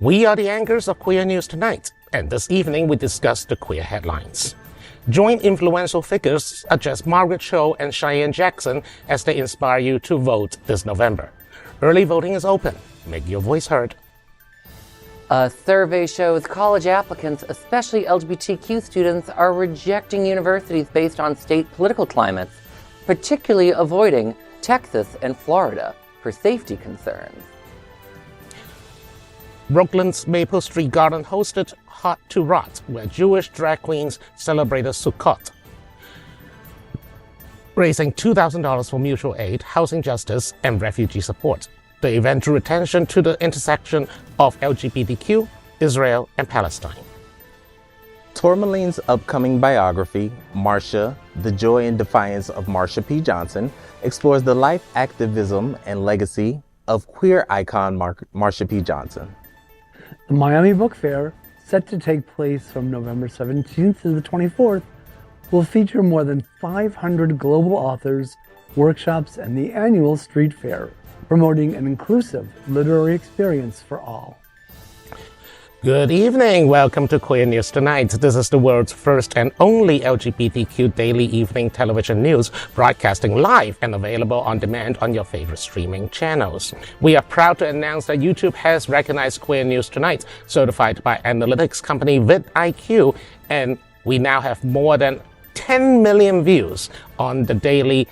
We are the anchors of Queer News Tonight, and this evening we discuss the queer headlines. Join influential figures such as Margaret Cho and Cheyenne Jackson as they inspire you to vote this November. Early voting is open. Make your voice heard. A survey shows college applicants, especially LGBTQ students, are rejecting universities based on state political climates, particularly avoiding Texas and Florida for safety concerns. Brooklyn's Maple Street Garden hosted Hot to Rot, where Jewish drag queens celebrated Sukkot, raising $2,000 for mutual aid, housing justice, and refugee support. The event drew attention to the intersection of LGBTQ, Israel, and Palestine. Tourmaline's upcoming biography, Marsha, The Joy and Defiance of Marsha P. Johnson, explores the life, activism, and legacy of queer icon Marsha P. Johnson. The Miami Book Fair, set to take place from November 17th to the 24th, will feature more than 500 global authors, workshops, and the annual street fair, promoting an inclusive literary experience for all. Good evening. Welcome to Queer News Tonight. This is the world's first and only LGBTQ daily evening television news, broadcasting live and available on demand on your favorite streaming channels. We are proud to announce that YouTube has recognized Queer News Tonight, certified by analytics company vidIQ, and we now have more than 10 million views on the daily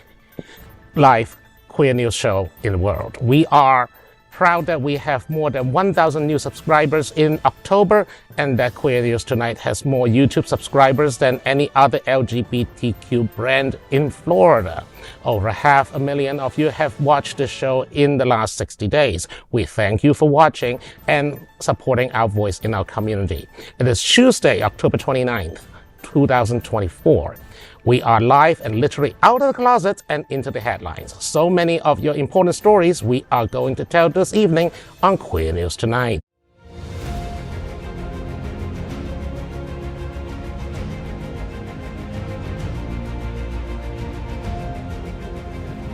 live queer news show in the world. We are proud that we have more than 1,000 new subscribers in October, and that Queer News Tonight has more YouTube subscribers than any other LGBTQ brand in Florida. Over 500,000 of you have watched the show in the last 60 days. We thank you for watching and supporting our voice in our community. It is Tuesday, October 29th, 2024. We are live and literally out of the closet and into the headlines. So many of your important stories we are going to tell this evening on Queer News Tonight.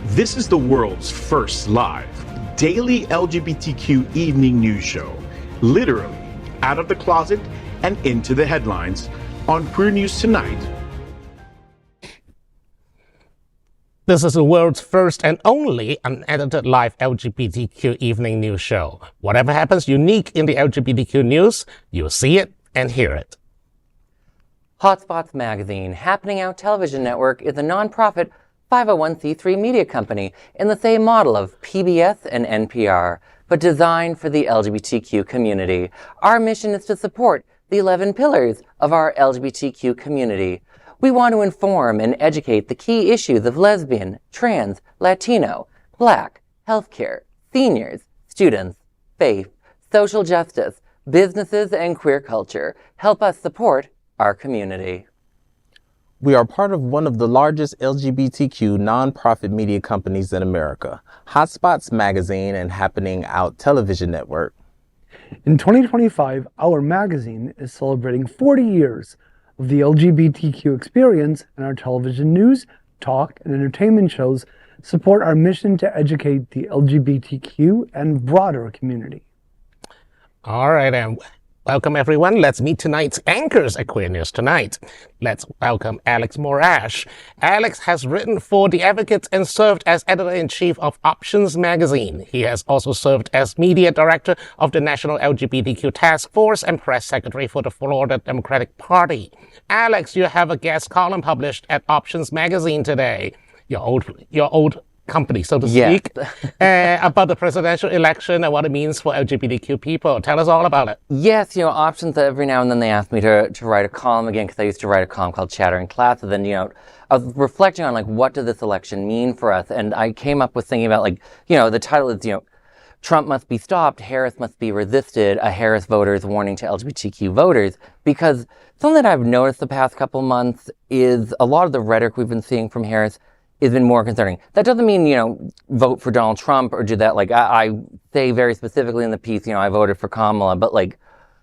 This is the world's first live daily LGBTQ evening news show, literally out of the closet and into the headlines on Queer News Tonight. This is the world's first and only unedited live LGBTQ evening news show. Whatever happens unique in the LGBTQ news, you'll see it and hear it. Hotspots Magazine, Happening Out Television Network, is a nonprofit 501c3 media company in the same model of PBS and NPR, but designed for the LGBTQ community. Our mission is to support the 11 pillars of our LGBTQ community. We want to inform and educate the key issues of lesbian, trans, Latino, Black, healthcare, seniors, students, faith, social justice, businesses, and queer culture. Help us support our community. We are part of one of the largest LGBTQ nonprofit media companies in America, Hotspots Magazine and Happening Out Television Network. In 2025, our magazine is celebrating 40 years of the LGBTQ experience, and our television news, talk, and entertainment shows support our mission to educate the LGBTQ and broader community. All right, and welcome everyone. Let's meet tonight's anchors at Queer News Tonight. Let's welcome Alex Morash. Alex has written for The Advocates and served as editor-in-chief of Options magazine. He has also served as media director of the National LGBTQ Task Force and press secretary for the Florida Democratic Party. Alex, you have a guest column published at Options magazine today. Your old company, so to speak, about the presidential election and what it means for LGBTQ people. Tell us all about it. Yes, Options, every now and then they ask me to write a column again, because I used to write a column called Chatter in Class. And then, I was reflecting on, what did this election mean for us? And I came up with thinking about, the title is, Trump must be stopped, Harris must be resisted, a Harris voter's warning to LGBTQ voters. Because something that I've noticed the past couple months is a lot of the rhetoric we've been seeing from Harris has been more concerning. That doesn't mean, vote for Donald Trump or do that. I say very specifically in the piece, I voted for Kamala, but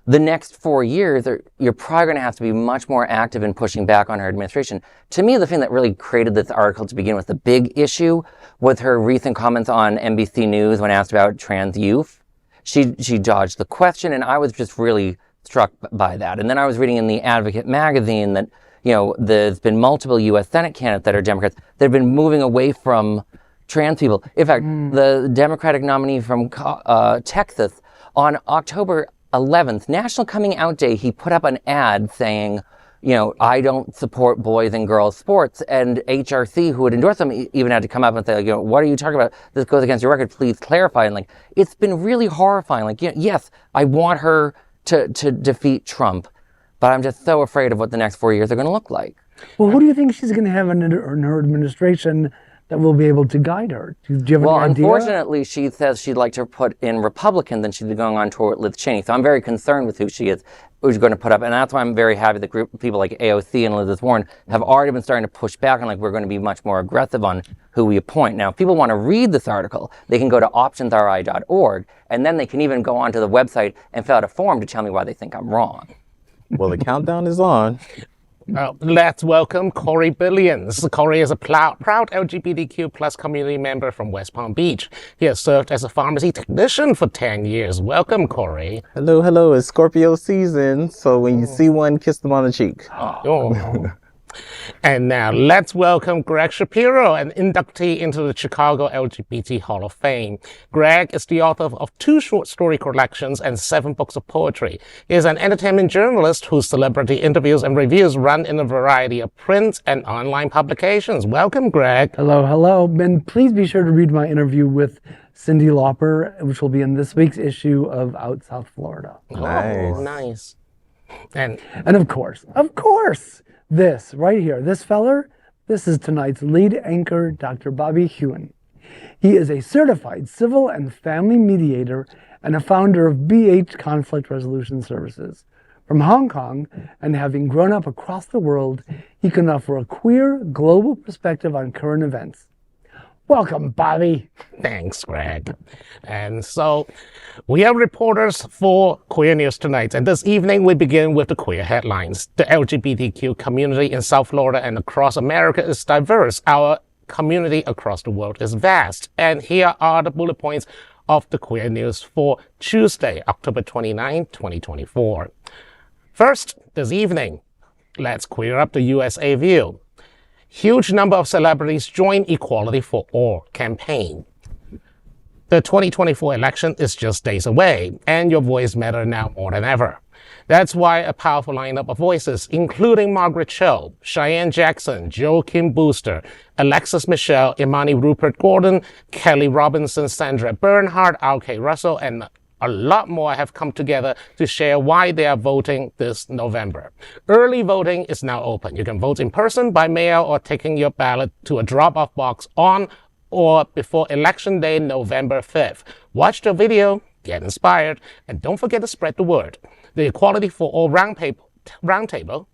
the next 4 years, you're probably going to have to be much more active in pushing back on her administration. To me, the thing that really created this article to begin with, the big issue, was her recent comments on NBC News when asked about trans youth. she dodged the question, and I was just really struck by that. And then I was reading in the Advocate magazine that, there's been multiple U.S. Senate candidates that are Democrats that have been moving away from trans people. In fact, the Democratic nominee from Texas, on October 11th, National Coming Out Day, he put up an ad saying, I don't support boys and girls sports. And HRC, who would endorse him, even had to come up and say, what are you talking about? This goes against your record. Please clarify. And it's been really horrifying. Yes, I want her to defeat Trump, but I'm just so afraid of what the next 4 years are going to look like. Well, who do you think she's going to have in her administration that will be able to guide her? Do you have any idea? Unfortunately, she says she'd like to put in Republicans and she'd be going on tour with Liz Cheney. So I'm very concerned with who's going to put up. And that's why I'm very happy that people like AOC and Elizabeth Warren have already been starting to push back on we're going to be much more aggressive on who we appoint. Now, if people want to read this article, they can go to optionsri.org, and then they can even go onto the website and fill out a form to tell me why they think I'm wrong. Well, the countdown is on. Let's welcome Corey Billions. Corey is a proud LGBTQ plus community member from West Palm Beach. He has served as a pharmacy technician for 10 years. Welcome, Corey. Hello. It's Scorpio season, so when you see one, kiss them on the cheek. Oh. And now let's welcome Gregg Shapiro, an inductee into the Chicago LGBT Hall of Fame. Gregg is the author of 2 short story collections and 7 books of poetry. He is an entertainment journalist whose celebrity interviews and reviews run in a variety of print and online publications. Welcome, Gregg. Hello. And please be sure to read my interview with Cyndi Lauper, which will be in this week's issue of Out South Florida. Oh, nice. And of course, this right here, this feller, this is tonight's lead anchor, Dr. Bobby Huen. He is a certified civil and family mediator and a founder of BH Conflict Resolution Services. From Hong Kong, and having grown up across the world, he can offer a queer, global perspective on current events. Welcome, Bobby. Thanks, Gregg. And so, we are reporters for Queer News Tonight, and this evening we begin with the queer headlines. The LGBTQ community in South Florida and across America is diverse. Our community across the world is vast. And here are the bullet points of the queer news for Tuesday, October 29, 2024. First, this evening, let's queer up the USA view. Huge number of celebrities join Equality for All campaign. The 2024 election is just days away, and your voice matters now more than ever. That's why a powerful lineup of voices, including Margaret Cho, Cheyenne Jackson, Joaquin Booster, Alexis Michelle, Imani Rupert Gordon, Kelly Robinson, Sandra Bernhard, R.K. Russell, and a lot more have come together to share why they are voting this November. Early voting is now open. You can vote in person, by mail, or taking your ballot to a drop-off box on or before Election Day, November 5th. Watch the video, get inspired, and don't forget to spread the word. The Equality for All Roundtable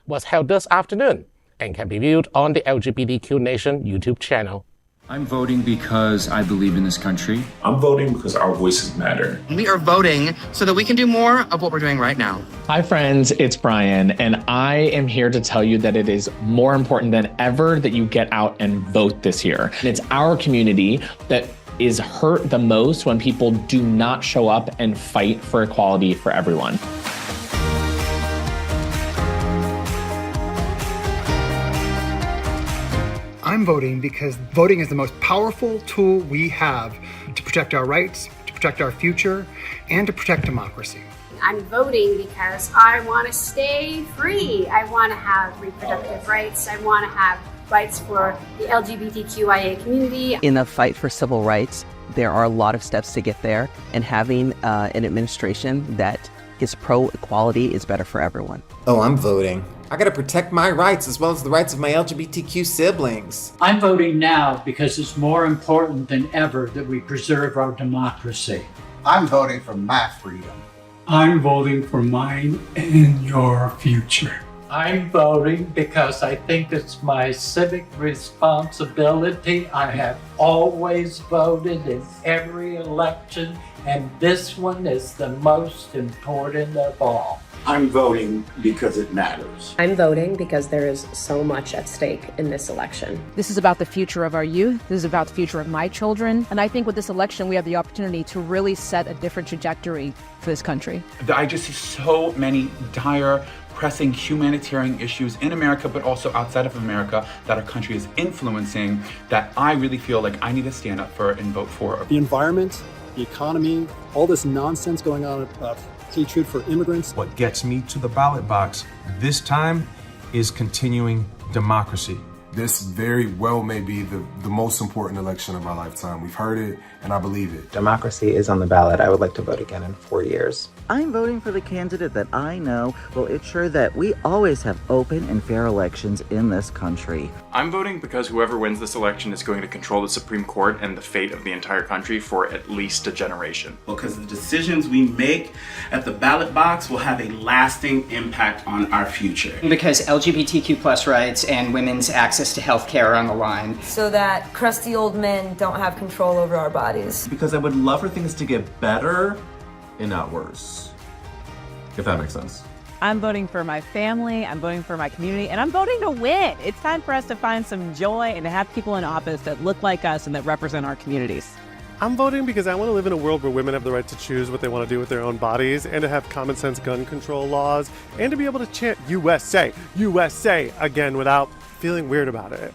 was held this afternoon and can be viewed on the LGBTQ Nation YouTube channel. I'm voting because I believe in this country. I'm voting because our voices matter. We are voting so that we can do more of what we're doing right now. Hi friends, it's Brian, and I am here to tell you that it is more important than ever that you get out and vote this year. And it's our community that is hurt the most when people do not show up and fight for equality for everyone. I'm voting because voting is the most powerful tool we have to protect our rights, to protect our future, and to protect democracy. I'm voting because I want to stay free. I want to have reproductive rights. I want to have rights for the LGBTQIA community. In the fight for civil rights, there are a lot of steps to get there, and having an administration that is pro-equality is better for everyone. Oh, I'm voting. I gotta protect my rights as well as the rights of my LGBTQ siblings. I'm voting now because it's more important than ever that we preserve our democracy. I'm voting for my freedom. I'm voting for mine and your future. I'm voting because I think it's my civic responsibility. I have always voted in every election, and this one is the most important of all. I'm voting because it matters. I'm voting because there is so much at stake in this election. This is about the future of our youth. This is about the future of my children. And I think with this election, we have the opportunity to really set a different trajectory for this country. I just see so many dire, pressing humanitarian issues in America, but also outside of America that our country is influencing, that I really feel like I need to stand up for and vote for. The environment, the economy, all this nonsense going on, hatred for immigrants. What gets me to the ballot box this time is continuing democracy. This very well may be the most important election of our lifetime. We've heard it, and I believe it. Democracy is on the ballot. I would like to vote again in 4 years. I'm voting for the candidate that I know will ensure that we always have open and fair elections in this country. I'm voting because whoever wins this election is going to control the Supreme Court and the fate of the entire country for at least a generation. Because the decisions we make at the ballot box will have a lasting impact on our future. Because LGBTQ plus rights and women's access to health care are on the line. So that crusty old men don't have control over our bodies. Because I would love for things to get better and not worse, if that makes sense. I'm voting for my family, I'm voting for my community, and I'm voting to win. It's time for us to find some joy and to have people in office that look like us and that represent our communities. I'm voting because I want to live in a world where women have the right to choose what they want to do with their own bodies and to have common sense gun control laws and to be able to chant USA, USA again without feeling weird about it.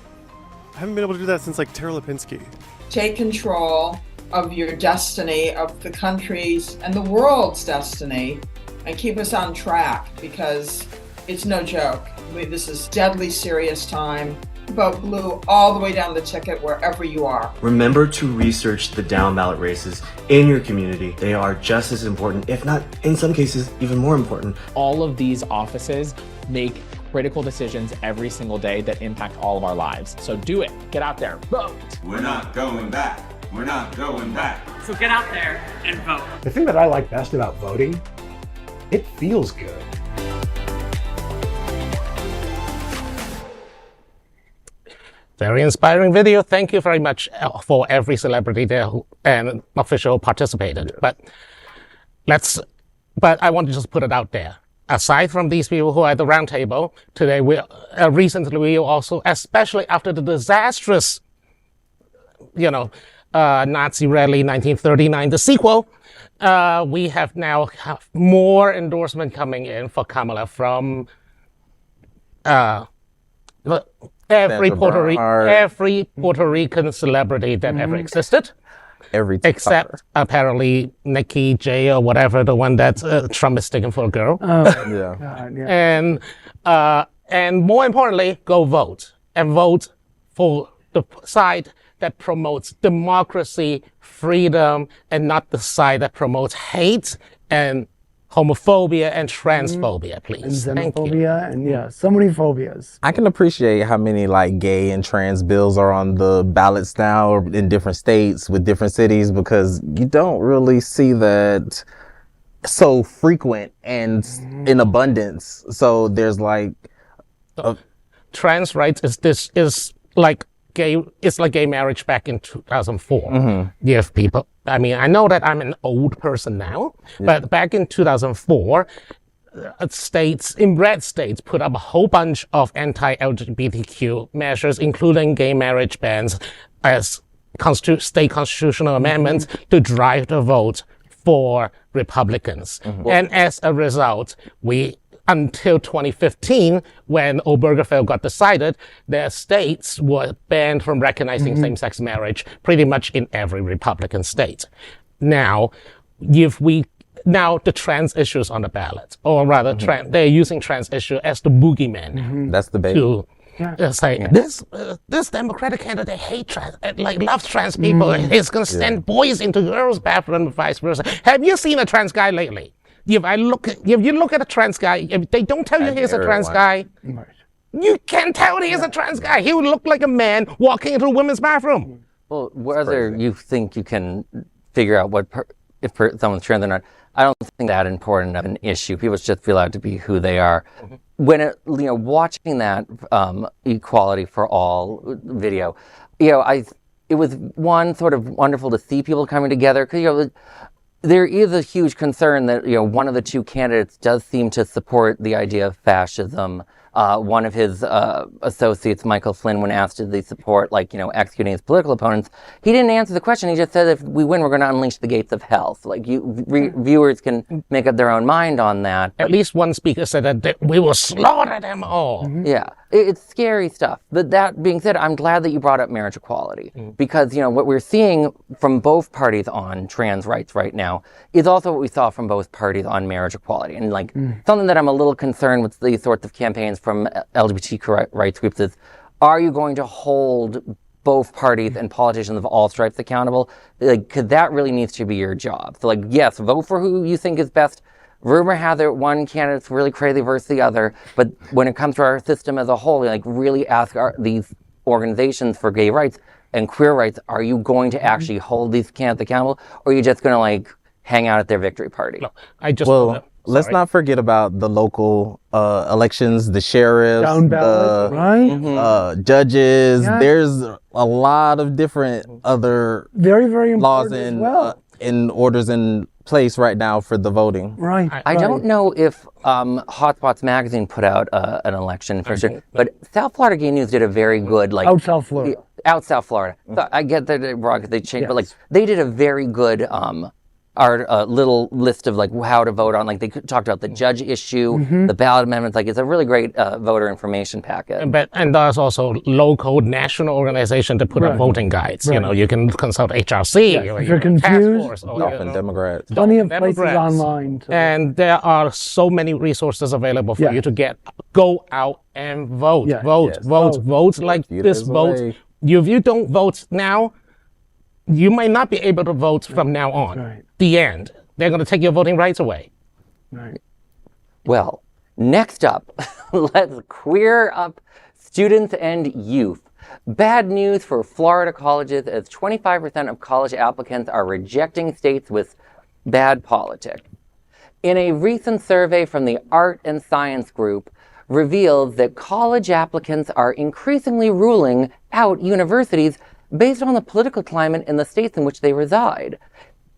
I haven't been able to do that since like Tara Lipinski. Take control of your destiny, of the country's and the world's destiny, and keep us on track because it's no joke. This is deadly serious time. Vote blue all the way down the ticket wherever you are. Remember to research the down ballot races in your community. They are just as important, if not in some cases even more important. All of these offices make critical decisions every single day that impact all of our lives. So do it. Get out there. Vote. We're not going back. We're not going back. So get out there and vote. The thing that I like best about voting, it feels good. Very inspiring video. Thank you very much for every celebrity there and official participated. But I want to just put it out there. Aside from these people who are at the round table today, recently we also, especially after the disastrous, Nazi rally 1939, the sequel, we have now more endorsement coming in for Kamala from every Puerto Rican celebrity that ever existed. Except apparently Nikki J or whatever, the one that Trump is taking for a girl. Yeah. God, yeah. And more importantly, go vote and vote for the side that promotes democracy, freedom, and not the side that promotes hate and homophobia and transphobia, please. And xenophobia, and so many phobias. I can appreciate how many like gay and trans bills are on the ballots now or in different states with different cities, because you don't really see that so frequent and in abundance. So there's like trans rights is like gay. It's like gay marriage back in 2004. You have people. I mean, I know that I'm an old person now, but back in 2004, red states put up a whole bunch of anti-LGBTQ measures, including gay marriage bans as state constitutional amendments to drive the vote for Republicans. And as a result, until 2015, when Obergefell got decided, their states were banned from recognizing same-sex marriage pretty much in every Republican state. Now, the trans issues on the ballot, or rather, they're using trans issue as the boogeyman. That's the bait. To say this Democratic candidate loves trans people. He's going to send boys into girls' bathroom and vice versa. Have you seen a trans guy lately? If you look at a trans guy, if they don't tell you he's a trans guy, you can tell he's a trans guy. He would look like a man walking into a women's bathroom. Well, whether you think you can figure out what if someone's trans or not. I don't think that important of an issue. People should just be allowed to be who they are. When watching that Equality for All video, it was one sort of wonderful to see people coming together, because there is a huge concern that one of the two candidates does seem to support the idea of fascism. One of his associates, Michael Flynn, when asked did they support executing his political opponents, he didn't answer the question. He just said if we win, we're going to unleash the gates of hell. So viewers can make up their own mind on that. At least one speaker said that we will slaughter them all. Yeah, it's scary stuff. But that being said, I'm glad that you brought up marriage equality, because what we're seeing from both parties on trans rights right now is also what we saw from both parties on marriage equality. And something that I'm a little concerned with these sorts of campaigns from LGBTQ rights groups is, are you going to hold both parties and politicians of all stripes accountable? Because that really needs to be your job. So yes, vote for who you think is best. Rumor has it one candidate's really crazy versus the other, but when it comes to our system as a whole, really ask these organizations for gay rights and queer rights, are you going to actually hold these candidates accountable, or are you just going to hang out at their victory party? No, let's not forget about the local elections, the sheriffs, Down ballot, judges. Yeah. There's a lot of different other very, very laws important as well. and orders in place right now for the voting. Right. I don't know if Hotspots magazine put out an election for sure, but South Florida Gay News did a very good Out South Florida. Out South Florida. So I get that they're wrong because they changed, but they did a very good our little list of how to vote on. They talked about the judge issue, the ballot amendments. It's a really great voter information packet. And there's also local national organization to put up voting guides. You can consult HRC. If you're confused, Force, often Democrats. Plenty of places online. And there are so many resources available for you to go out and vote. Vote like this. Vote. If you don't vote now, you might not be able to vote from now on. Right. The end. They're going to take your voting rights away. Right. Well, next up, let's queer up students and youth. Bad news for Florida colleges, as 25% of college applicants are rejecting states with bad politics. In a recent survey from the Art and Science Group, reveals that college applicants are increasingly ruling out universities based on the political climate in the states in which they reside.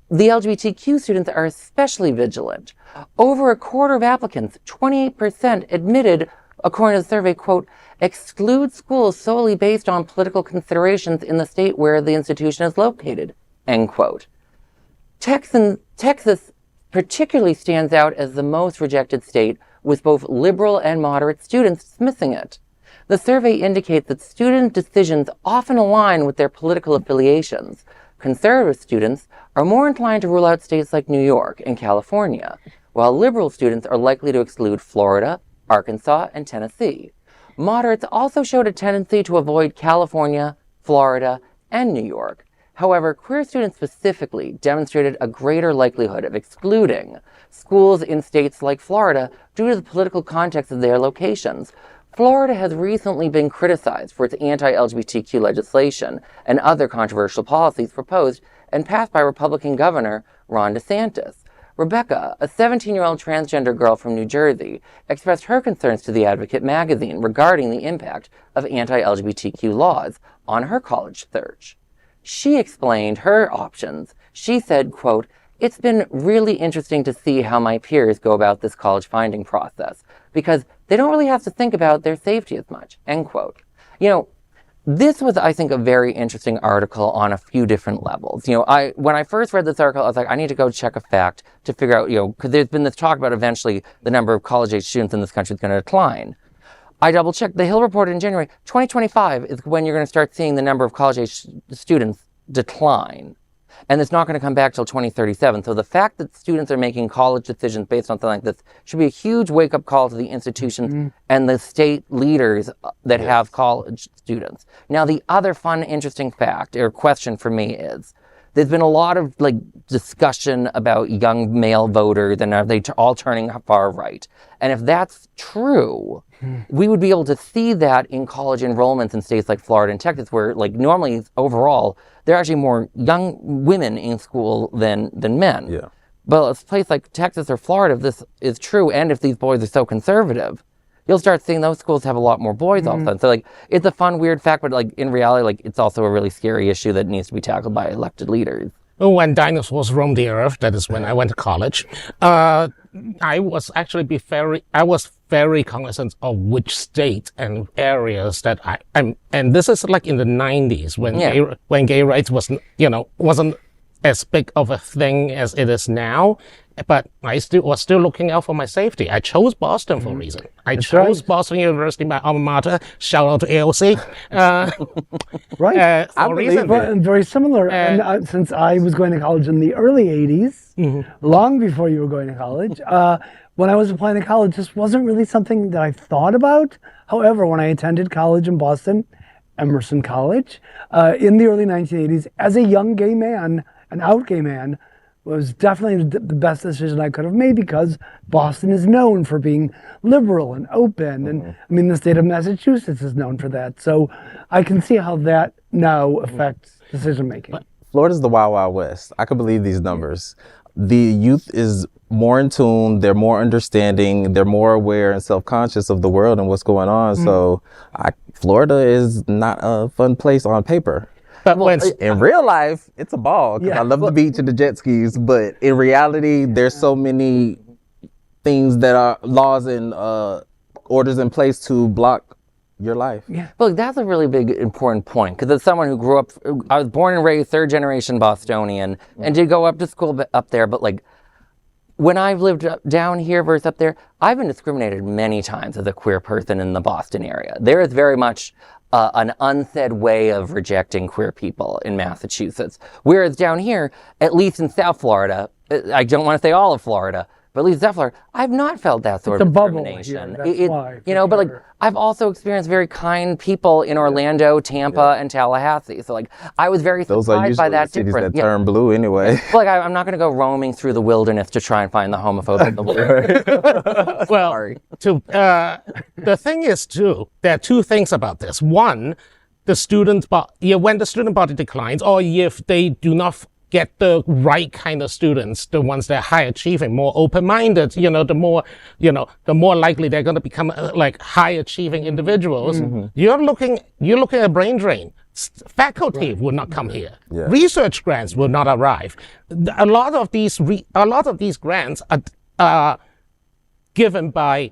The LGBTQ students are especially vigilant. Over a quarter of applicants, 28%, admitted, according to the survey, quote, exclude schools solely based on political considerations in the state where the institution is located, end quote. Texas particularly stands out as the most rejected state, with both liberal and moderate students dismissing it. The survey indicates that student decisions often align with their political affiliations. Conservative students are more inclined to rule out states like New York and California, while liberal students are likely to exclude Florida, Arkansas, and Tennessee. Moderates also showed a tendency to avoid California, Florida, and New York. However, queer students specifically demonstrated a greater likelihood of excluding schools in states like Florida due to the political context of their locations. Florida has recently been criticized for its anti-LGBTQ legislation and other controversial policies proposed and passed by Republican Governor Ron DeSantis. Rebecca, a 17-year-old transgender girl from New Jersey, expressed her concerns to The Advocate magazine regarding the impact of anti-LGBTQ laws on her college search. She explained her options. She said, quote, it's been really interesting to see how my peers go about this college finding process, because they don't really have to think about their safety as much, end quote. This was, I think, a very interesting article on a few different levels. When I first read this article, I was like, I need to go check a fact to figure out, because there's been this talk about eventually the number of college-age students in this country is going to decline. I double-checked. The Hill reported in January, 2025 is when you're going to start seeing the number of college-age students decline. And it's not going to come back till 2037. So the fact that students are making college decisions based on something like this should be a huge wake-up call to the institutions and the state leaders that have college students. Now, the other fun, interesting fact or question for me is there's been a lot of like discussion about young male voters and are they all turning far right. And if that's true, we would be able to see that in college enrollments in states like Florida and Texas, where like normally overall, there are actually more young women in school than men. Yeah. But a place like Texas or Florida, if this is true, and if these boys are so conservative, you'll start seeing those schools have a lot more boys all of a sudden. So like, it's a fun, weird fact, but like in reality, like it's also a really scary issue that needs to be tackled by elected leaders. When dinosaurs roamed the earth, that is when I went to college, I was actually very cognizant of which state and areas that I'm, and this is like in the 90s when gay rights wasn't as big of a thing as it is now. But I was still looking out for my safety. I chose Boston for a reason. I chose Boston University, my alma mater. Shout out to AOC. Right. I believe it. Very similar. And since I was going to college in the early 80s, long before you were going to college, when I was applying to college, this wasn't really something that I thought about. However, when I attended college in Boston, Emerson College, in the early 1980s, as a young gay man, an out gay man, was definitely the best decision I could have made because Boston is known for being liberal and open. And I mean, the state of Massachusetts is known for that. So I can see how that now affects decision making. Florida's the Wild Wild West. I could believe these numbers. The youth is more in tune, they're more understanding, they're more aware and self-conscious of the world and what's going on. So Florida is not a fun place on paper. But in real life, it's a ball. I love the beach and the jet skis, but in reality, there's so many things that are laws and orders in place to block your life. Yeah. But that's a really big, important point, because as someone who grew up, I was born and raised third generation Bostonian and did go up to school up there, but like when I've lived down here versus up there, I've been discriminated many times as a queer person in the Boston area. There is very much an unsaid way of rejecting queer people in Massachusetts. Whereas down here, at least in South Florida, I don't want to say all of Florida, but at least South Florida, I've not felt that sort of discrimination. But like I've also experienced very kind people in Orlando, Tampa, and Tallahassee. So like I was very surprised by that difference. Those are usually cities that turn blue anyway. Like I'm not going to go roaming through the wilderness to try and find the homophobe in the world. Well, Sorry. The thing is too, there are two things about this. One, the student when the student body declines, or if they do not get the right kind of students, the ones that are high achieving, more open-minded, the more likely they're going to become like high achieving individuals. You're looking at brain drain. Faculty will not come here. Research grants will not arrive. A lot of these grants are given by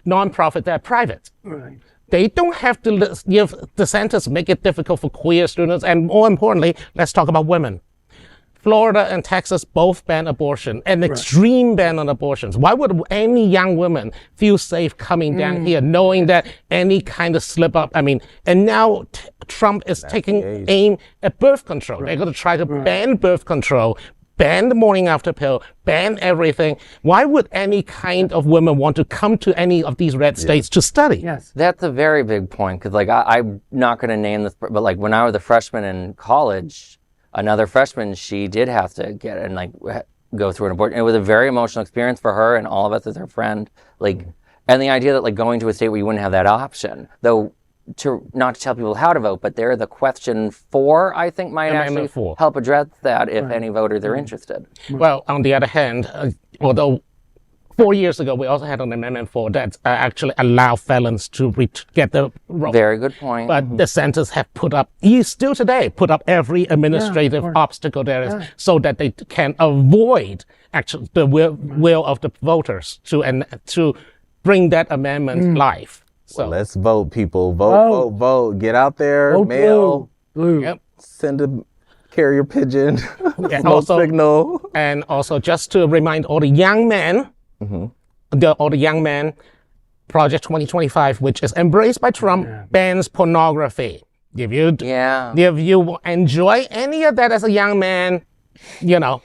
non-profit that are private. Right. They don't have to give the centers make it difficult for queer students, and more importantly, let's talk about women. Florida and Texas both ban abortion, an extreme ban on abortions. Why would any young woman feel safe coming down here knowing that any kind of slip up, and now Trump is taking aim at birth control. They're going to try to ban birth control, ban the morning after pill, ban everything. Why would any kind of woman want to come to any of these red states to study? Yes. That's a very big point, because like I'm not going to name this, but like when I was a freshman in college, another freshman, she did have to get and like go through an abortion. It was a very emotional experience for her and all of us as her friend. Like, and the idea that like going to a state where you wouldn't have that option, though, not to tell people how to vote, but there the question 4, I think, might actually help address that if any voters are interested. Well, on the other hand, although 4 years ago, we also had an amendment 4 that actually allow felons to get the vote. Very good point. But the centers have put up every administrative obstacle there is so that they can avoid actually the will of the voters to bring that amendment live. So well, let's vote, people. Vote. Get out there, vote mail, blue. Yep. Send a carrier pigeon, smoke signal. And also just to remind all the young men, all the young men, Project 2025, which is embraced by Trump, bans pornography. If you enjoy any of that as a young man,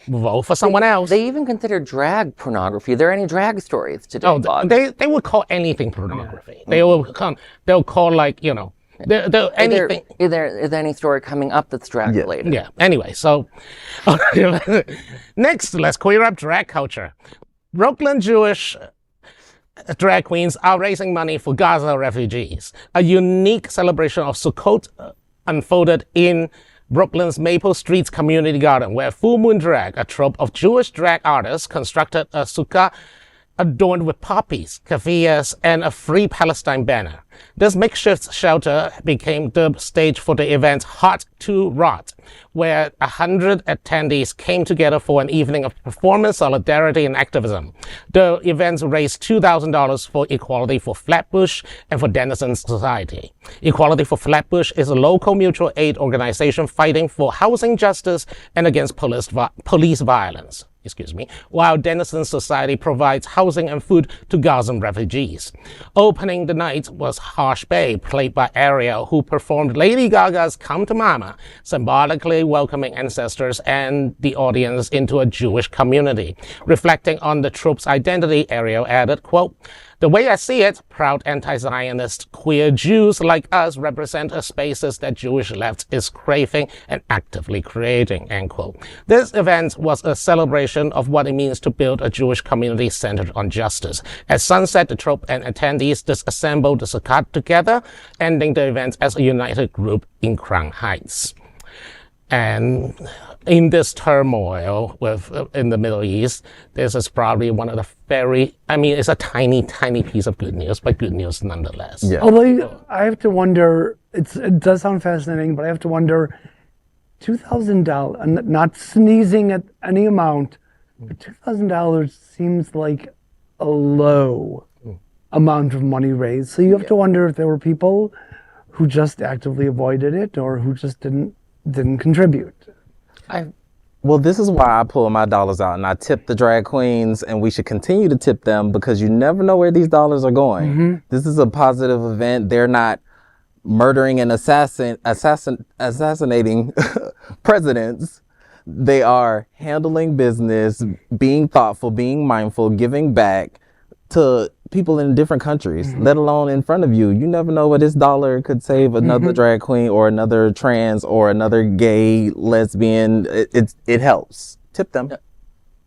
vote for someone else. They even consider drag pornography. Are there any drag stories today? They would call anything pornography. They'll call like, Is there any story coming up that's drag related? Yeah. Anyway, so next, let's queer up drag culture. Brooklyn Jewish drag queens are raising money for Gaza refugees. A unique celebration of Sukkot unfolded in Brooklyn's Maple Street's community garden, where Full Moon Drag, a troupe of Jewish drag artists, constructed a sukkah adorned with poppies, keffiyehs, and a Free Palestine banner. This makeshift shelter became the stage for the event Hot to Rot, where 100 attendees came together for an evening of performance, solidarity, and activism. The event raised $2,000 for Equality for Flatbush and for Denison Society. Equality for Flatbush is a local mutual aid organization fighting for housing justice and against police violence. While Denison Society provides housing and food to Gazan refugees. Opening the night was Harsh Bay, played by Ariel, who performed Lady Gaga's Come to Mama, symbolically welcoming ancestors and the audience into a Jewish community. Reflecting on the troupe's identity, Ariel added, quote, "The way I see it, proud anti-Zionist queer Jews like us represent a spaces that Jewish left is craving and actively creating," end quote. This event was a celebration of what it means to build a Jewish community centered on justice. At sunset, the troupe and attendees disassembled the sukkah together, ending the event as a united group in Crown Heights. And in this turmoil in the Middle East, this is probably one of the it's a tiny piece of good news, but good news nonetheless. Yeah. Although I have to wonder, it does sound fascinating, but I have to wonder, $2,000, not sneezing at any amount, but $2,000 seems like a low amount of money raised. So you have to wonder if there were people who just actively avoided it or who just didn't contribute. Well, this is why I pull my dollars out and I tip the drag queens, and we should continue to tip them because you never know where these dollars are going. Mm-hmm. This is a positive event. They're not murdering and assassinating presidents. They are handling business, being thoughtful, being mindful, giving back to people in different countries, let alone in front of you. You never know what this dollar could save another drag queen or another trans or another gay, lesbian. It helps. Tip them.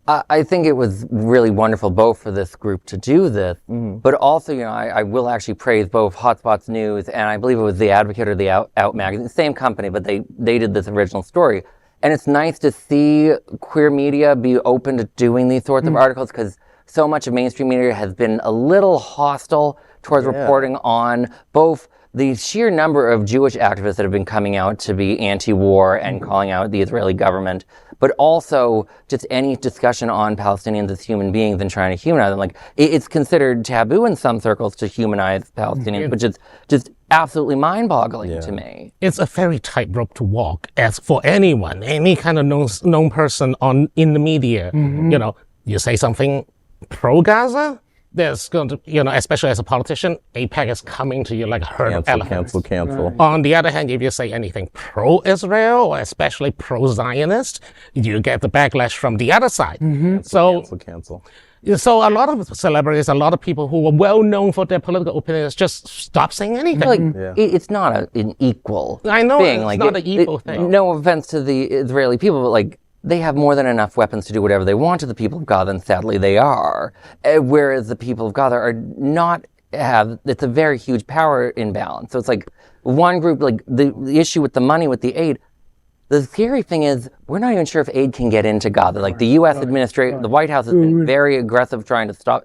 I think it was really wonderful both for this group to do this, but also, I will actually praise both Hotspots News and I believe it was The Advocate or The Out magazine, same company, but they did this original story. And it's nice to see queer media be open to doing these sorts of articles because so much of mainstream media has been a little hostile towards reporting on both the sheer number of Jewish activists that have been coming out to be anti-war and calling out the Israeli government, but also just any discussion on Palestinians as human beings and trying to humanize them. Like, it's considered taboo in some circles to humanize Palestinians, which is just absolutely mind-boggling to me. It's a very tightrope to walk as for anyone, any kind of known person in the media. You say something pro-Gaza, there's going to, especially as a politician, AIPAC is coming to you like a herd of elephants. Cancel. Right. On the other hand, if you say anything pro-Israel, or especially pro-Zionist, you get the backlash from the other side. Cancel. So a lot of celebrities, a lot of people who are well known for their political opinions just stop saying anything. It's not an equal thing. I know, it's not an equal thing. No offense to the Israeli people, but they have more than enough weapons to do whatever they want to the people of Gaza, and sadly they are. Whereas the people of Gaza are not it's a very huge power imbalance. So it's like one group, the issue with the money, with the aid, the scary thing is we're not even sure if aid can get into Gaza. The U.S. administration, the White House has been very aggressive trying to stop,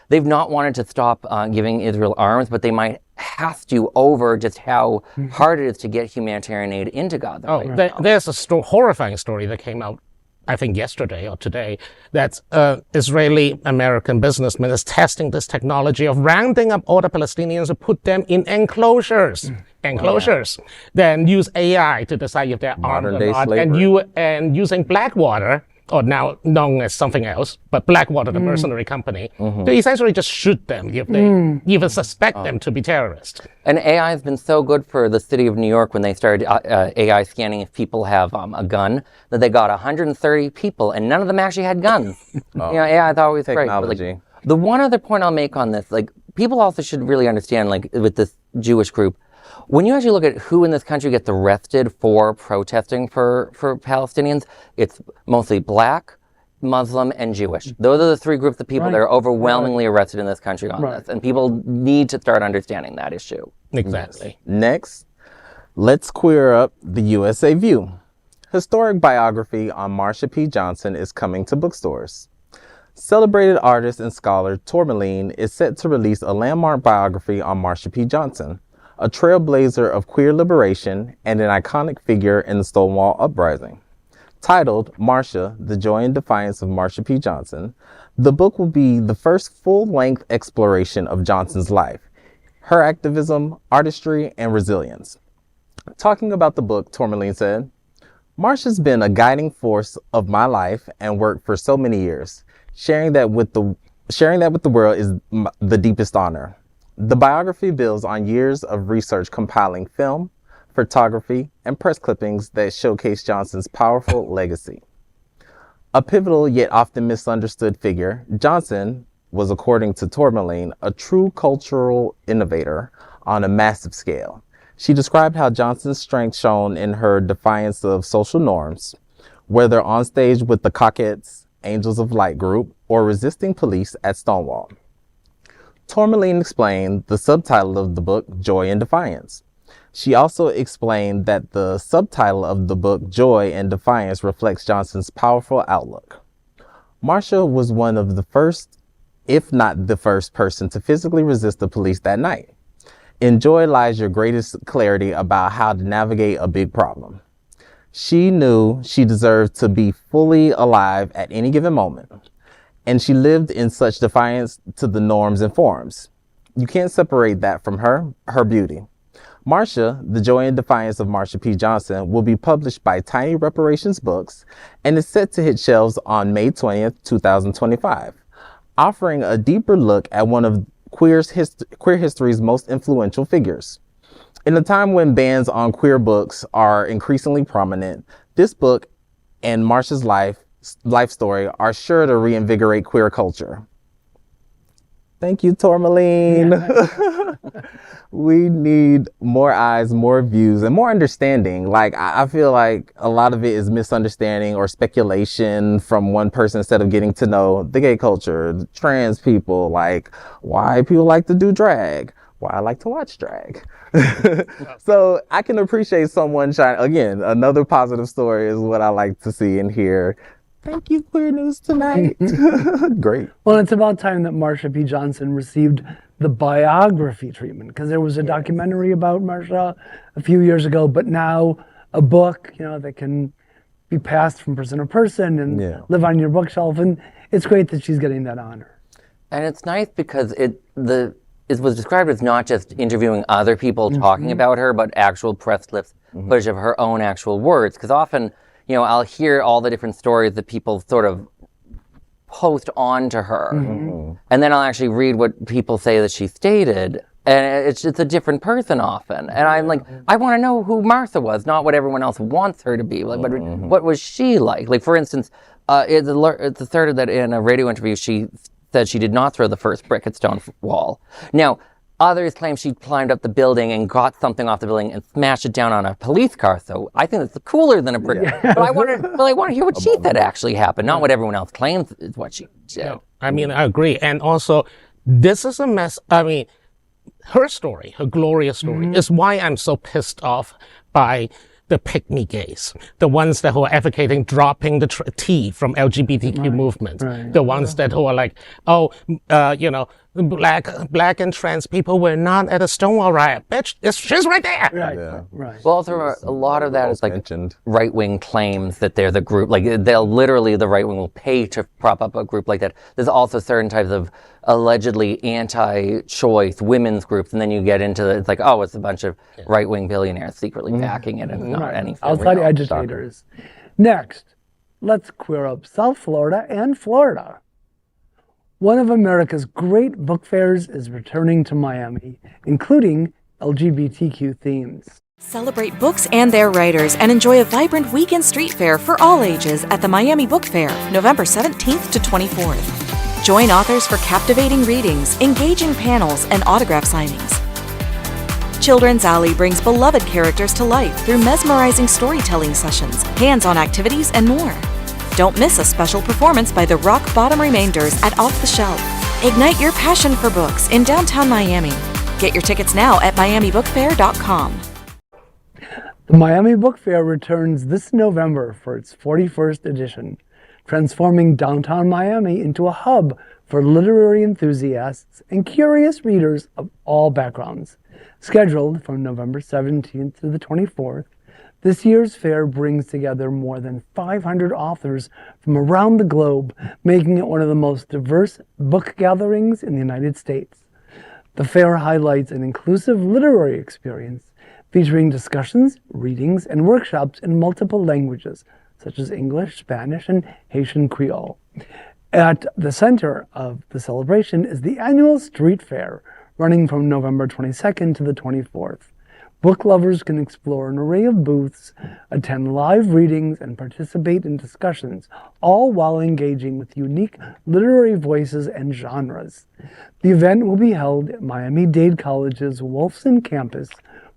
they've not wanted to stop giving Israel arms, but they might have to over just how hard it is to get humanitarian aid into Gaza. There's a horrifying story that came out, I think yesterday or today, that Israeli-American businessman is testing this technology of rounding up all the Palestinians and put them in enclosures, then use AI to decide if they're armed or not, and using Blackwater, or now known as something else, but Blackwater, the mercenary company, to essentially just shoot them if they even suspect them to be terrorists. And AI has been so good for the city of New York when they started AI scanning if people have a gun, that they got 130 people, and none of them actually had guns. AI is always Technology. Great. But, the one other point I'll make on this, people also should really understand, with this Jewish group, When you actually look at who in this country gets arrested for protesting for Palestinians, it's mostly Black, Muslim, and Jewish. Those are the three groups of people that are overwhelmingly arrested in this country on this. And people need to start understanding that issue. Exactly. Next, let's queer up the USA View. Historic biography on Marsha P. Johnson is coming to bookstores. Celebrated artist and scholar Tourmaline is set to release a landmark biography on Marsha P. Johnson, a trailblazer of queer liberation and an iconic figure in the Stonewall Uprising. Titled Marsha, The Joy and Defiance of Marsha P. Johnson, the book will be the first full-length exploration of Johnson's life, her activism, artistry, and resilience. Talking about the book, Tourmaline said, Marsha's been a guiding force of my life and work for so many years. Sharing that with the world is the deepest honor. The biography builds on years of research compiling film, photography, and press clippings that showcase Johnson's powerful legacy. A pivotal yet often misunderstood figure, Johnson was, according to Tourmaline, a true cultural innovator on a massive scale. She described how Johnson's strength shone in her defiance of social norms, whether on stage with the Cockettes, Angels of Light group, or resisting police at Stonewall. Tourmaline explained the subtitle of the book, Joy and Defiance. She also explained that the subtitle of the book, Joy and Defiance, reflects Johnson's powerful outlook. Marsha was one of the first, if not the first person to physically resist the police that night. In Joy lies your greatest clarity about how to navigate a big problem. She knew she deserved to be fully alive at any given moment, and she lived in such defiance to the norms and forms. You can't separate that from her beauty. Marsha, The Joy and Defiance of Marsha P. Johnson, will be published by Tiny Reparations Books and is set to hit shelves on May 20th, 2025, offering a deeper look at one of queer history's most influential figures. In a time when bans on queer books are increasingly prominent, this book and Marsha's life story are sure to reinvigorate queer culture. Thank you, Tourmaline. Yeah. We need more eyes, more views, and more understanding. Like, I feel like a lot of it is misunderstanding or speculation from one person instead of getting to know the gay culture, the trans people, like why people like to do drag, why I like to watch drag. So I can appreciate someone shine. Again, another positive story is what I like to see and hear. Thank you, Queer News Tonight. Great. Well, it's about time that Marsha P. Johnson received the biography treatment, because there was a documentary about Marsha a few years ago, but now a book, that can be passed from person to person and live on your bookshelf, and it's great that she's getting that honor. And it's nice because it was described as not just interviewing other people talking about her, but actual press clips, footage of her own actual words, because often, I'll hear all the different stories that people sort of post on to her. And then I'll actually read what people say that she stated. And it's just a different person often. And I'm like, I want to know who Martha was, not what everyone else wants her to be. Like, but what was she like? Like, for instance, it's asserted that in a radio interview, she said she did not throw the first brick at Stonewall. Now, others claim she climbed up the building and got something off the building and smashed it down on a police car. So I think it's cooler than a brick. But I want to hear what she said actually happened, not what everyone else claims is what she did. No, I mean, I agree. And also, this is a mess. I mean, her story, her glorious story, is why I'm so pissed off by the pick-me gays, the ones that who are advocating dropping the T from LGBTQ movement, the ones that who are like, black and trans people were not at a Stonewall riot. Bitch, she's right there. Well, also a lot of that is like right-wing claims that they're the group. Like they'll literally, the right wing will pay to prop up a group like that. There's also certain types of allegedly anti-choice women's groups, and then you get into it's like, it's a bunch of right-wing billionaires secretly backing it, and it's not anything. Outside agitators. Next, let's queer up South Florida and Florida. One of America's great book fairs is returning to Miami, including LGBTQ themes. Celebrate books and their writers and enjoy a vibrant weekend street fair for all ages at the Miami Book Fair, November 17th to 24th. Join authors for captivating readings, engaging panels, and autograph signings. Children's Alley brings beloved characters to life through mesmerizing storytelling sessions, hands-on activities, and more. Don't miss a special performance by the Rock Bottom Remainders at Off the Shelf. Ignite your passion for books in downtown Miami. Get your tickets now at miamibookfair.com. The Miami Book Fair returns this November for its 41st edition, transforming downtown Miami into a hub for literary enthusiasts and curious readers of all backgrounds. Scheduled from November 17th to the 24th, this year's fair brings together more than 500 authors from around the globe, making it one of the most diverse book gatherings in the United States. The fair highlights an inclusive literary experience featuring discussions, readings, and workshops in multiple languages, such as English, Spanish, and Haitian Creole. At the center of the celebration is the annual Street Fair, running from November 22nd to the 24th. Book lovers can explore an array of booths, attend live readings, and participate in discussions, all while engaging with unique literary voices and genres. The event will be held at Miami-Dade College's Wolfson campus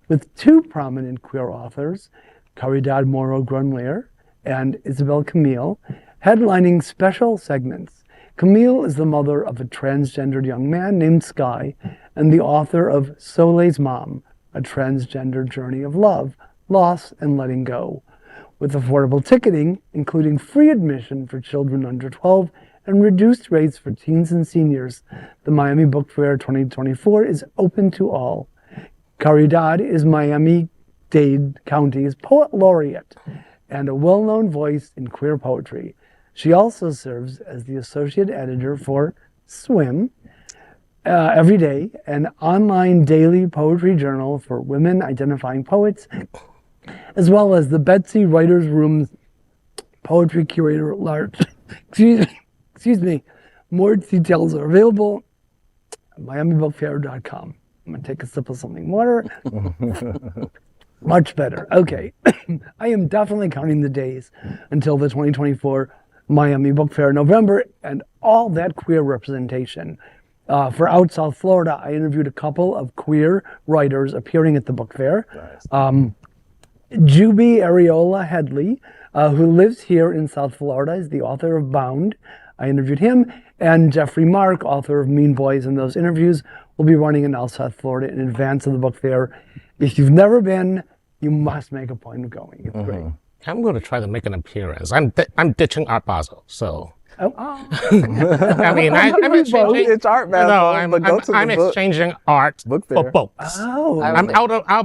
with two prominent queer authors, Caridad Moro-Grunleer and Isabel Camille, headlining special segments. Camille is the mother of a transgendered young man named Sky and the author of Soleil's Mom, a transgender journey of love, loss, and letting go. With affordable ticketing, including free admission for children under 12 and reduced rates for teens and seniors, the Miami Book Fair 2024 is open to all. Caridad is Miami-Dade County's poet laureate and a well-known voice in queer poetry. She also serves as the associate editor for Swim, Every Day, an online daily poetry journal for women identifying poets, as well as the Betsy Writers Room's poetry curator at large. Excuse me. More details are available at miamibookfair.com. I'm going to take a sip of something water. Much better. Okay. I am definitely counting the days until the 2024 Miami Book Fair in November and all that queer representation. For Out South Florida, I interviewed a couple of queer writers appearing at the book fair. Nice. Juby Areola Headley, who lives here in South Florida, is the author of Bound. I interviewed him. And Jeffrey Mark, author of Mean Boys, and those interviews will be running in South Florida in advance of the book fair. If you've never been, you must make a point of going. It's great. I'm going to try to make an appearance. I'm ditching Art Basel, so... Oh. I mean, I'm exchanging. It's Art Basel. No, I'm exchanging art book for books. Oh, I'm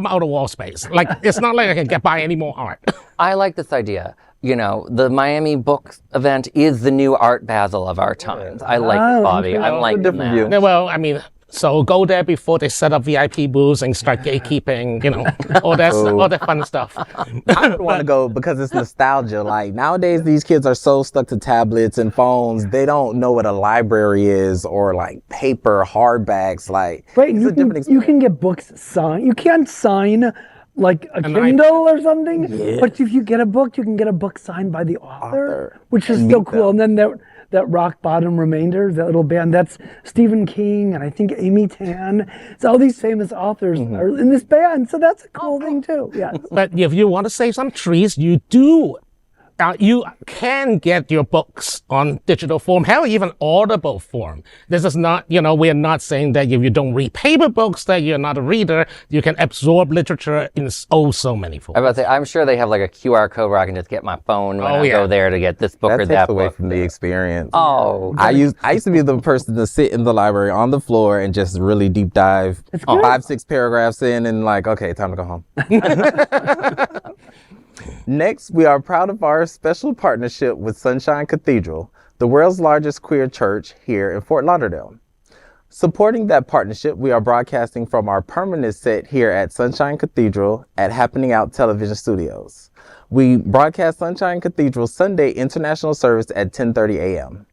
out of wall space. Like, it's not like I can get by any more art. I like this idea. You know, the Miami Books event is the new Art Basel of our times. I like it, Bobby. I'm like that. Yeah, well, I mean, so go there before they set up VIP booths and start gatekeeping, you know, all that fun stuff. I would want to go because it's nostalgia. Like, nowadays, these kids are so stuck to tablets and phones, they don't know what a library is or, like, paper, hardbacks. Like, right, you can get books signed. You can't sign, like, a Kindle or something, but if you get a book, you can get a book signed by the author. Which is so cool. And then that Rock Bottom Remainders, that little band, that's Stephen King and I think Amy Tan. So all these famous authors are in this band, so that's a cool thing too. Yeah. But if you want to save some trees, you do. You can get your books on digital form, hell, even Audible form. This is not, we're not saying that if you don't read paper books that you're not a reader. You can absorb literature in so many forms. I was about to say, I'm sure they have like a QR code where I can just get my phone when I go there to get this book or that book. That takes away from the experience. Oh. I used to be the person to sit in the library on the floor and just really deep dive 5-6 paragraphs in and like, okay, time to go home. Next, we are proud of our special partnership with Sunshine Cathedral, the world's largest queer church here in Fort Lauderdale. Supporting that partnership, we are broadcasting from our permanent set here at Sunshine Cathedral at Happening Out Television Studios. We broadcast Sunshine Cathedral Sunday International Service at 10:30 a.m.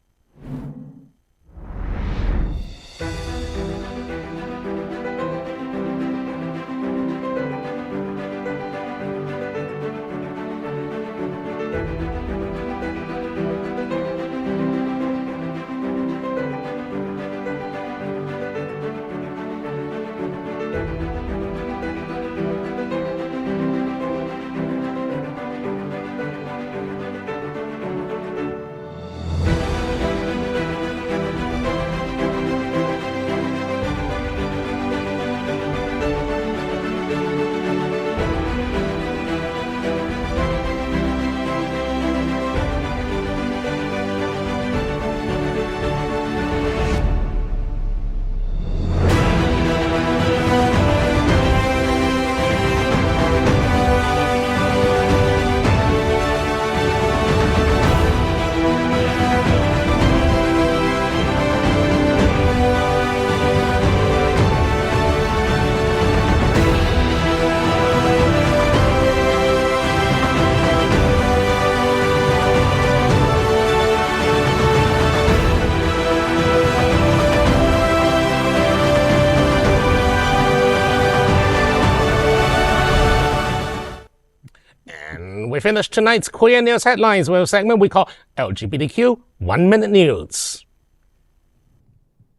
finish tonight's queer news headlines with a segment we call LGBTQ 1 Minute News.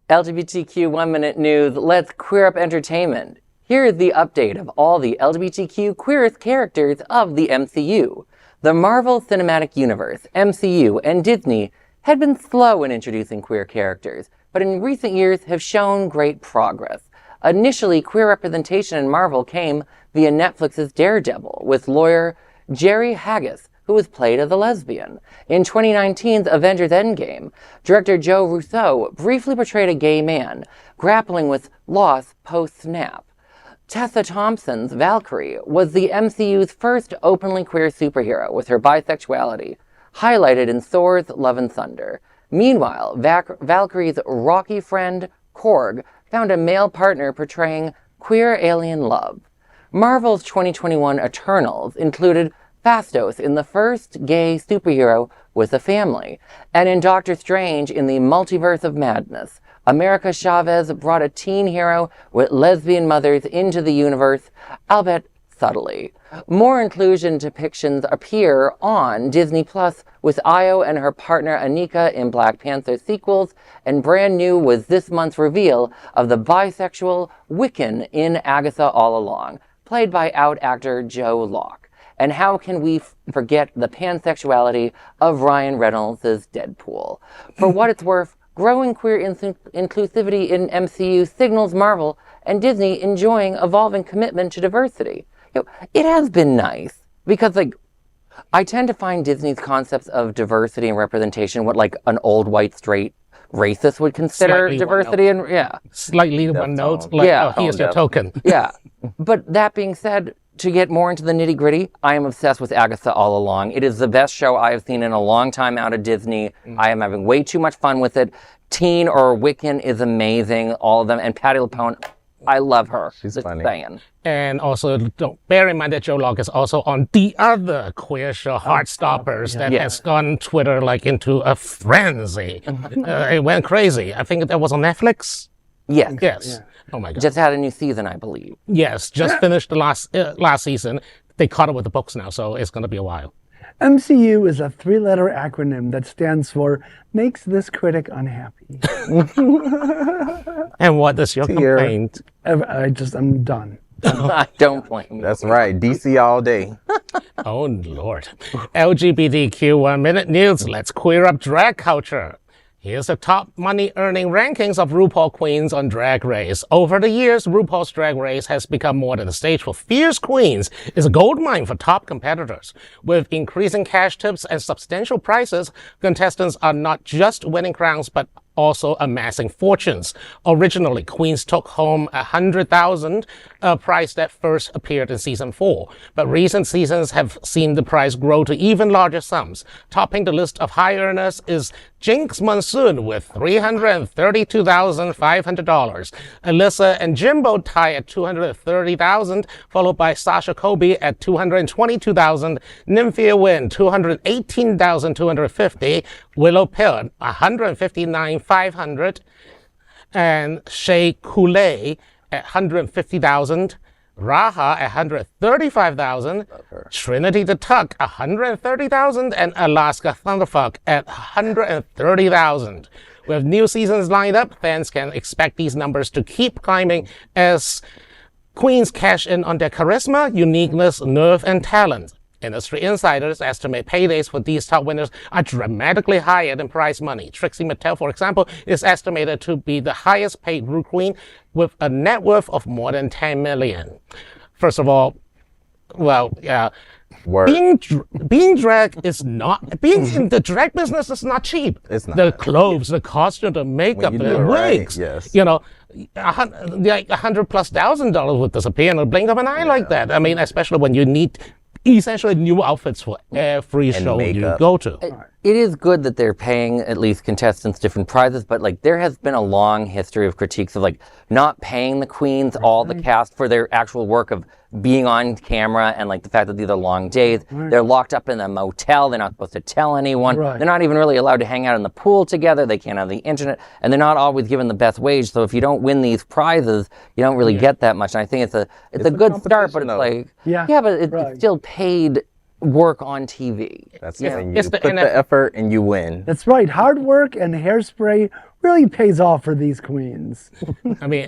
LGBTQ 1 Minute News, let's queer up entertainment. Here is the update of all the LGBTQ queerest characters of the MCU. The Marvel Cinematic Universe, MCU, and Disney had been slow in introducing queer characters, but in recent years have shown great progress. Initially, queer representation in Marvel came via Netflix's Daredevil, with lawyer Jerry Haggis, who was played as a lesbian. In 2019's Avengers Endgame, director Joe Russo briefly portrayed a gay man, grappling with loss post-snap. Tessa Thompson's Valkyrie was the MCU's first openly queer superhero, with her bisexuality highlighted in Thor's Love and Thunder. Meanwhile, Valkyrie's rocky friend, Korg, found a male partner portraying queer alien love. Marvel's 2021 Eternals included Phastos in the first gay superhero with a family, and in Doctor Strange in the Multiverse of Madness, America Chavez brought a teen hero with lesbian mothers into the universe, albeit subtly. More inclusion depictions appear on Disney Plus, with Io and her partner Anika in Black Panther sequels, and brand new was this month's reveal of the bisexual Wiccan in Agatha All Along, played by out actor Joe Locke. And how can we forget the pansexuality of Ryan Reynolds' Deadpool? For what it's worth, growing queer inclusivity in MCU signals Marvel and Disney enjoying evolving commitment to diversity. It has been nice because, I tend to find Disney's concepts of diversity and representation what, an old white straight racist would consider slightly diversity and, Slightly one note, here's your token. Yeah. But that being said, to get more into the nitty-gritty, I am obsessed with Agatha All Along. It is the best show I have seen in a long time out of Disney. I am having way too much fun with it. Teen or Wiccan is amazing, all of them. And Patti LuPone, I love her. She's funny. Saying. And also, don't bear in mind that Joe Locke is also on the other queer show, Heartstoppers, that has gone Twitter into a frenzy. It went crazy. I think that was on Netflix. Yes. Yes. Yeah. Oh my God. Just had a new season, I believe. Yes, just finished the last season. They caught up with the books now, so it's going to be a while. MCU is a 3-letter acronym that stands for Makes This Critic Unhappy. And what is your complaint? I'm done. I don't blame you. That's right. DC all day. Oh, Lord. LGBTQ 1 Minute News. Let's queer up drag culture. Here's the top money-earning rankings of RuPaul queens on Drag Race. Over the years, RuPaul's Drag Race has become more than a stage for fierce queens. It's a goldmine for top competitors. With increasing cash tips and substantial prizes, contestants are not just winning crowns, but also amassing fortunes. Originally, queens took home $100,000, a prize that first appeared in season 4. But recent seasons have seen the prize grow to even larger sums. Topping the list of high earners is Jinx Monsoon with $332,500. Alyssa and Jimbo tie at $230,000, followed by Sasha Colby at $222,000, Nymphia Wynn $218,250, Willow Pill $159,500, and Shea Coulee at $150,000. Raha at $135,000, Trinity the Tuck $130,000, and Alaska Thunderfuck at $130,000. With new seasons lined up, fans can expect these numbers to keep climbing as queens cash in on their charisma, uniqueness, nerve, and talent. Industry insiders estimate paydays for these top winners are dramatically higher than prize money. Trixie Mattel, for example, is estimated to be the highest paid Ru queen with a net worth of more than $10 million. First of all, being drag is not, being in the drag business is not cheap. It's not. The clothes, the costume, the makeup, the wigs, yes. $100,000+ would disappear in a blink of an eye like that. I mean, especially when you need essentially new outfits for every show you go to. It is good that they're paying at least contestants different prizes, but there has been a long history of critiques of not paying the queens all the cast for their actual work of being on camera, and the fact that these are long days. They're locked up in a motel. They're not supposed to tell anyone. They're not even really allowed to hang out in the pool together. They can't have the internet, and they're not always given the best wage. So if you don't win these prizes, you don't really get that much. And I think it's a good start, but it's but it's still paid work on TV. That's Yeah. it. You It's the put the effort and you win. That's right. Hard work and hairspray really pays off for these queens. I mean,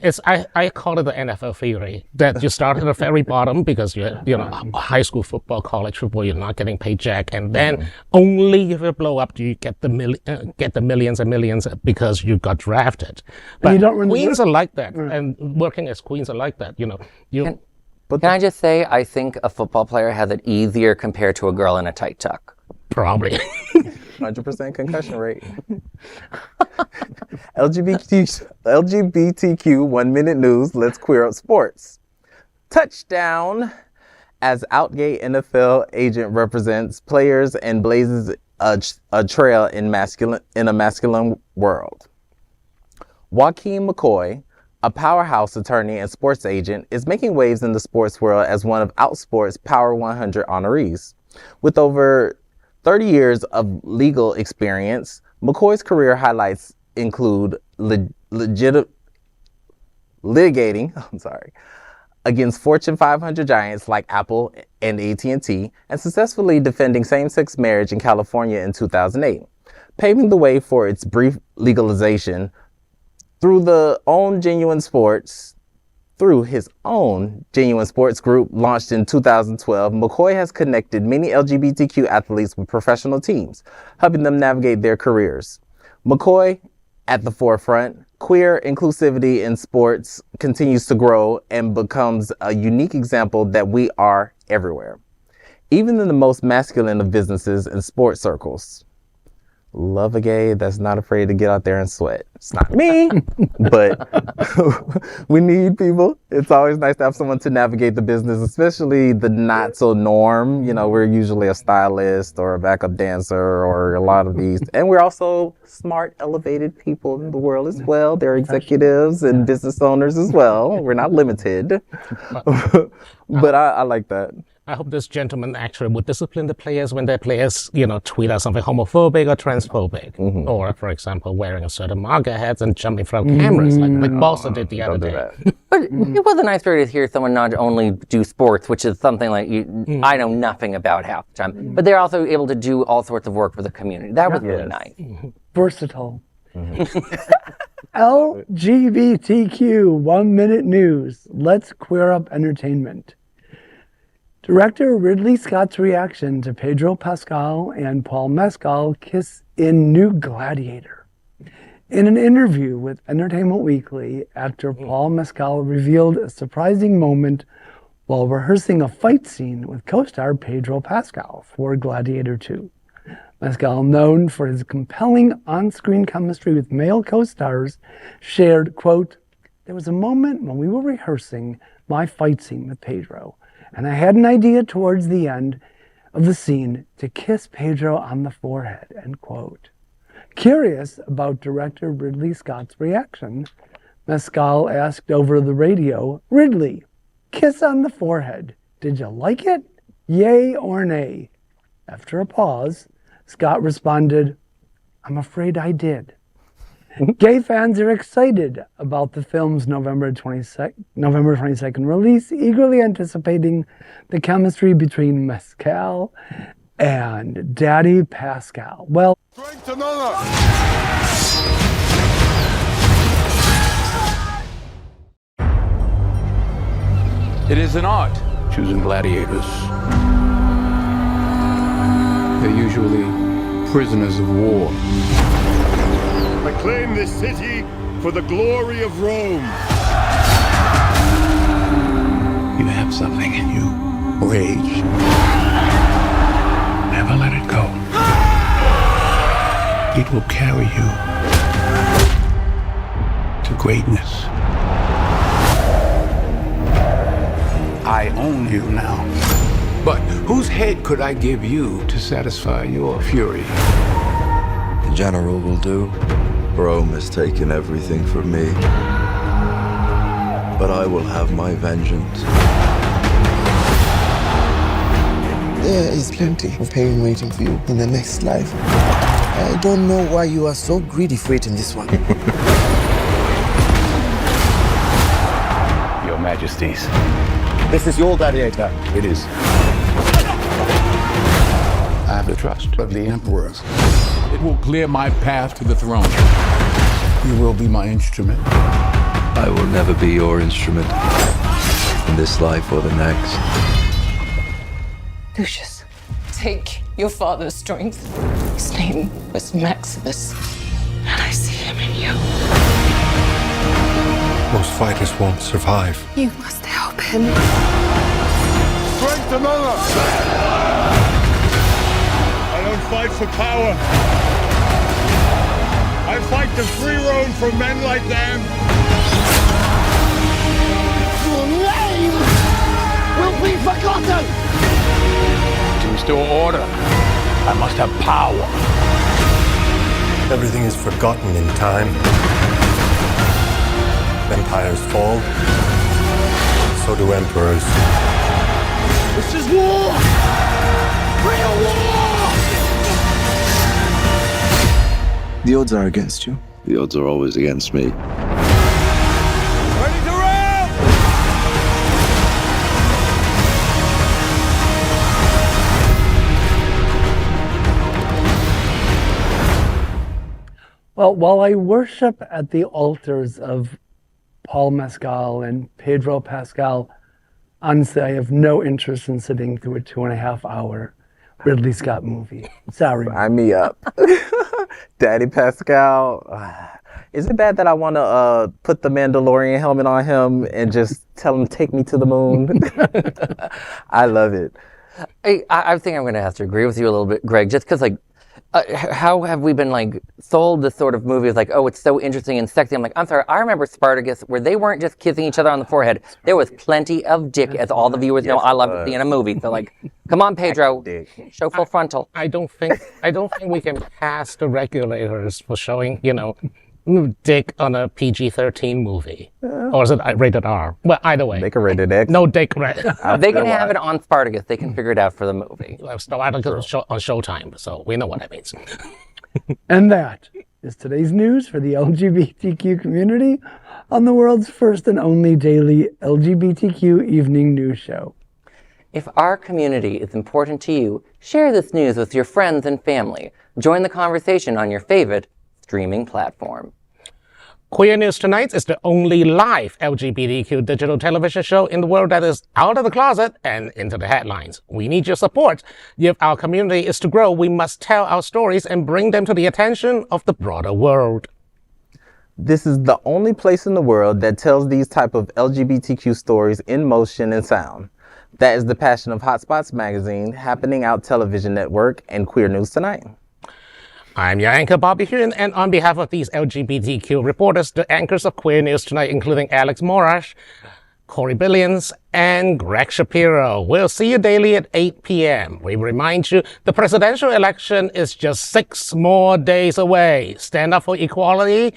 I call it the NFL theory that you start at the very bottom because you're high school football, college football, you're not getting paid jack, and then only if you blow up do you get the millions and millions because you got drafted. But you don't really queens are like that, and working as queens are like that. Can I just say, I think a football player has it easier compared to a girl in a tight tuck. Probably. 100% concussion rate. LGBTQ 1 minute news. Let's queer up sports. Touchdown. As outgay NFL agent represents players and blazes a trail in a masculine world. Joaquin McCoy, a powerhouse attorney and sports agent, is making waves in the sports world as one of Outsport's Power 100 honorees. With over 30 years of legal experience, McCoy's career highlights include litigating against Fortune 500 giants like Apple and AT&T, and successfully defending same-sex marriage in California in 2008, paving the way for its brief legalization through his own Genuine Sports group launched in 2012. McCoy has connected many LGBTQ athletes with professional teams, helping them navigate their careers. McCoy at the forefront, queer inclusivity in sports continues to grow and becomes a unique example that we are everywhere, even in the most masculine of businesses and sports circles. Love a gay that's not afraid to get out there and sweat. It's not me, but we need people. It's always nice to have someone to navigate the business, especially the not so norm. We're usually a stylist or a backup dancer or a lot of these. And we're also smart, elevated people in the world as well. They're executives and business owners as well. We're not limited. But I like that. I hope this gentleman actually would discipline the players when their players, tweet out something homophobic or transphobic. Or, for example, wearing a certain MAGA hat and jumping from cameras like Balsa did the other day. But it was a nice story to hear someone not only do sports, which is something like I know nothing about half the time, but they're also able to do all sorts of work for the community. That was really nice. Versatile. LGBTQ 1 minute news. Let's queer up entertainment. Director Ridley Scott's reaction to Pedro Pascal and Paul Mescal kiss in new Gladiator. In an interview with Entertainment Weekly, actor Paul Mescal revealed a surprising moment while rehearsing a fight scene with co-star Pedro Pascal for Gladiator 2. Mescal, known for his compelling on-screen chemistry with male co-stars, shared, quote, "There was a moment when we were rehearsing my fight scene with Pedro, and I had an idea towards the end of the scene to kiss Pedro on the forehead," end quote. Curious about director Ridley Scott's reaction, Mescal asked over the radio, "Ridley, kiss on the forehead. Did you like it? Yay or nay?" After a pause, Scott responded, "I'm afraid I did." Gay fans are excited about the film's November 22nd release, eagerly anticipating the chemistry between Mescal and Daddy Pascal. Well, it is an art choosing gladiators. They're usually prisoners of war. I claim this city for the glory of Rome. You have something in you. Rage. Never let it go. It will carry you to greatness. I own you now. But whose head could I give you to satisfy your fury? The general will do. Rome has taken everything from me. But I will have my vengeance. There is plenty of pain waiting for you in the next life. I don't know why you are so greedy for it in this one. Your Majesties. This is your gladiator. It is. I have the trust of the emperors. It will clear my path to the throne. You will be my instrument. I will never be your instrument in this life or the next. Lucius, take your father's strength. His name was Maximus, and I see him in you. Most fighters won't survive. You must help him. Strength among us! I don't fight for power. I fight the free road for men like them. Your name will be forgotten! To restore order, I must have power. Everything is forgotten in time. Empires fall, so do emperors. This is war! Real war! The odds are against you. The odds are always against me. Ready to round! Well, while I worship at the altars of Paul Mescal and Pedro Pascal, honestly, I have no interest in sitting through a 2.5-hour Ridley Scott movie. Sorry. Sign me up. Daddy Pascal. Is it bad that I want to put the Mandalorian helmet on him and just tell him, take me to the moon? I love it. I think I'm going to have to agree with you a little bit, Greg, just because, how have we been, sold this sort of movie as, oh, it's so interesting and sexy. I'm like, I'm sorry, I remember Spartacus, where they weren't just kissing each other on the forehead. There was plenty of dick, as all the viewers know. I love to see in a movie. So, come on, Pedro, show full frontal. I don't think we can pass the regulators for showing, dick on a PG-13 movie. Or is it rated R? Well, either way. They can rated X. No dick. They can have it on Spartacus. They can figure it out for the movie. So I don't get on Showtime, so we know what that means. And that is today's news for the LGBTQ community on the world's first and only daily LGBTQ evening news show. If our community is important to you, share this news with your friends and family. Join the conversation on your favorite streaming platform. Queer News Tonight is the only live LGBTQ digital television show in the world that is out of the closet and into the headlines. We need your support. If our community is to grow, we must tell our stories and bring them to the attention of the broader world. This is the only place in the world that tells these type of LGBTQ stories in motion and sound. That is the passion of Hotspots Magazine, Happening Out Television Network, and Queer News Tonight. I'm your anchor, Bobby Huen, and on behalf of these LGBTQ reporters, the anchors of Queer News Tonight, including Alex Morash, Corey Billions, and Gregg Shapiro. We'll see you daily at 8 p.m. We remind you, the presidential election is just 6 more days away. Stand up for equality,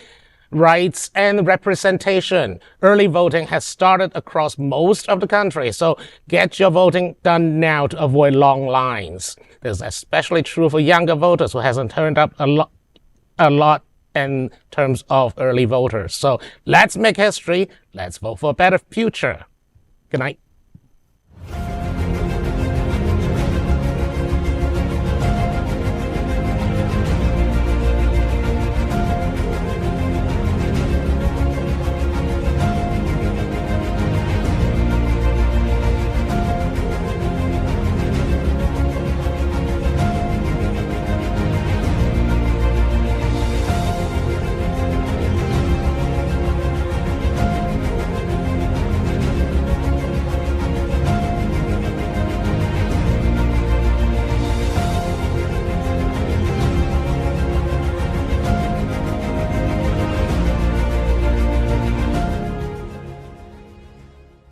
rights, and representation. Early voting has started across most of the country, so get your voting done now to avoid long lines. This is especially true for younger voters who hasn't turned up a lot in terms of early voters. So let's make history. Let's vote for a better future. Good night.